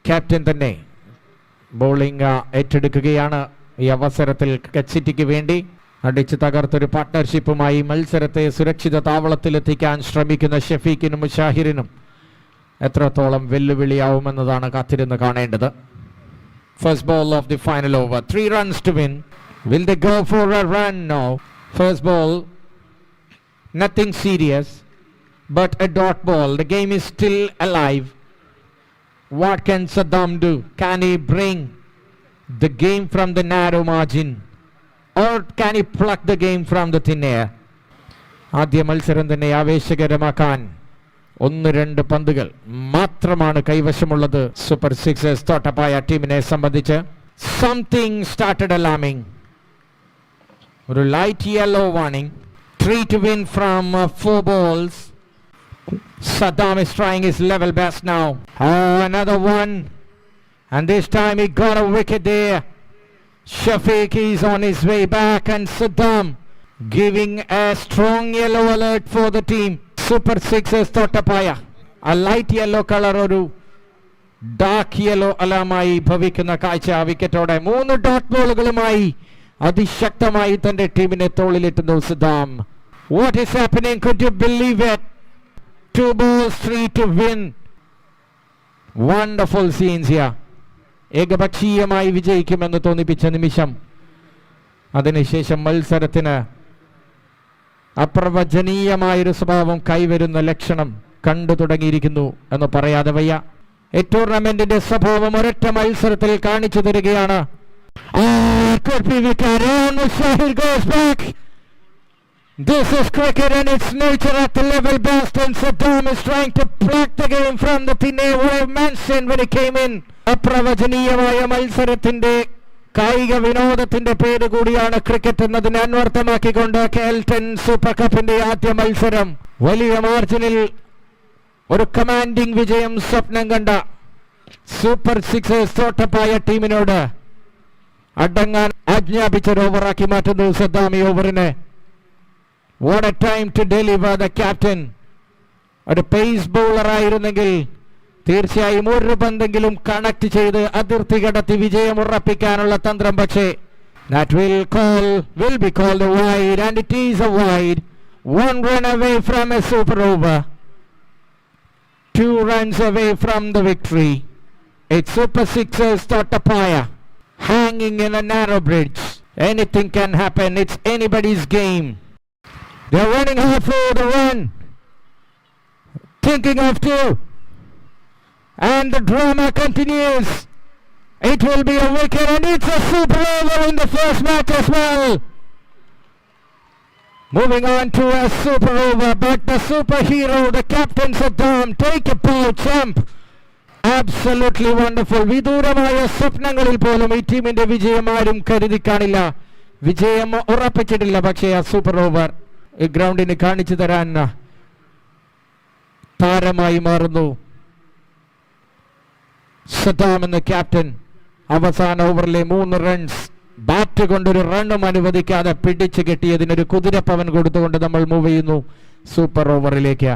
Captain തന്നെ bowling ഏറ്റെടുക്കുകയാണ്. ഈ അവസരത്തിൽ കച്ചിറ്റിക്ക് വേണ്ടി അടിച്ചു തകർത്തൊരു പാർട്ട്ണർഷിപ്പുമായി മത്സരത്തെ സുരക്ഷിത താവളത്തിലെത്തിക്കാൻ ശ്രമിക്കുന്ന ഷഫീഖിനും മുഷാഹിറിനും എത്രത്തോളം വെല്ലുവിളിയാവുമെന്നതാണ് കാത്തിരുന്ന് കാണേണ്ടത്. First ball of the final over. 3 runs to win. Will they go for a run? No. First ball, nothing serious, but a dot ball. The game is still alive. What can Saddam do? Can he bring the game from the narrow margin? Or can he pluck the game from the thin air? ആദ്യ മത്സരം തന്നെ ആവേശകരമാക്കാൻ 1-2 പന്തുകൾ മാത്രമാണ് കൈവശമുള്ളത് super sixers തോട്ടപ്പായ ടീമിനെ സംബന്ധിച്ച്. Something started alarming. ഒരു light yellow warning. 3 to win from 4 balls. Saddam is trying his level best now. Another one, and this time he got a wicket there. Shafiq is on his way back, and Saddam giving a strong yellow alert for the team. Super Sixers തോട്ടപ്പായ ആ light yellow colour ഒരു dark yellow അലാമായി ഭവിക്കുന്ന കാഴ്ച. വിക്കറ്റോടെ 3 dot ബോളുകളുമായി അതിശക്തമായി തന്റെ ടീമിനെ തോളിലെത്തുന്നു Saddam. What is happening? Could you believe it? 2 balls, 3 to win. Wonderful scenes here. ഏകപക്ഷീയമായി വിജയിക്കുമെന്ന് തോന്നിപ്പിച്ച നിമിഷം. അതിനുശേഷം മത്സരത്തിന് അപ്രവചനീയമായൊരു സ്വഭാവം കൈവരുന്ന ലക്ഷണം കണ്ടു തുടങ്ങിയിരിക്കുന്നു എന്ന് പറയാതെ വയ്യ. ഈ ടൂർണമെന്റിന്റെ സ്വഭാവം ഒരൊറ്റ മത്സരത്തിൽ കാണിച്ചു തരികയാണ്. This is cricket and its nature at the level best, and Saddam is trying to pluck the game from the thin air. What I mentioned when he came in. അപ്രവചനീയമായ മത്സരത്തിന്റെ കായിക വിനോദത്തിന്റെ പേര് കൂടിയാണ് ക്രിക്കറ്റ് എന്നതിനെ അന്വർത്ഥമാക്കിക്കൊണ്ട് KL10 സൂപ്പർ കപ്പിന്റെ ആദ്യ മത്സരം വലിയ മാർജിനിൽ ഒരു കമാൻഡിംഗ് വിജയം സ്വപ്നം കണ്ട സൂപ്പർ സിക്സേഴ്സ് തോട്ടപ്പായ ടീമിനോട് അടങ്ങാൻ ആജ്ഞാപിച്ചൊരു ഓവറാക്കി മാറ്റുന്നു സദ്ദാം ഈ ഓവറിനെ. What a time to deliver the captain. ഒരു പേസ് ബൗളർ ആയിരുന്നെങ്കിൽ തീർച്ചയായും ഒരു പന്തെങ്കിലും കണക്ട് ചെയ്ത് അതിർത്തി കടത്തി വിജയം ഉറപ്പിക്കാനുള്ള തന്ത്രം. പക്ഷേ that will be called a wide, and it is a wide. 1 run away from a super over. 2 runs away from the victory. It's Super Sixers Thottapaya hanging in a narrow bridge. Anything can happen. It's anybody's game. They're running hard for the run. Thinking of 2. And the drama continues. It will be a wicket, and it's a super over in the first match as well. Moving on to a super over, but the superhero, the captain Saddam, take a bow, champ. Absolutely wonderful. വിദൂരമായ സ്വപ്നങ്ങളിൽ പോലും ഈ ടീമിന്റെ വിജയം ആരും കരുതി കാണില്ല. വിജയം ഉറപ്പിച്ചിട്ടില്ല. പക്ഷേ ആ സൂപ്പർ ഓവർ ഈ ഗ്രൗണ്ടിന് കാണിച്ചു തരാൻ താരമായി മാറുന്നു സദ്ദാം എന്ന ക്യാപ്റ്റൻ. അവസാന ഓവറിലെ 3 റൺസ് ബാറ്റ് കൊണ്ടൊരു റണ്ണും അനുവദിക്കാതെ പിടിച്ചു കെട്ടിയതിനൊരു കുതിരപ്പവൻ കൊടുത്തുകൊണ്ട് നമ്മൾ മൂവ് ചെയ്യുന്നു സൂപ്പർ ഓവറിലേക്ക്.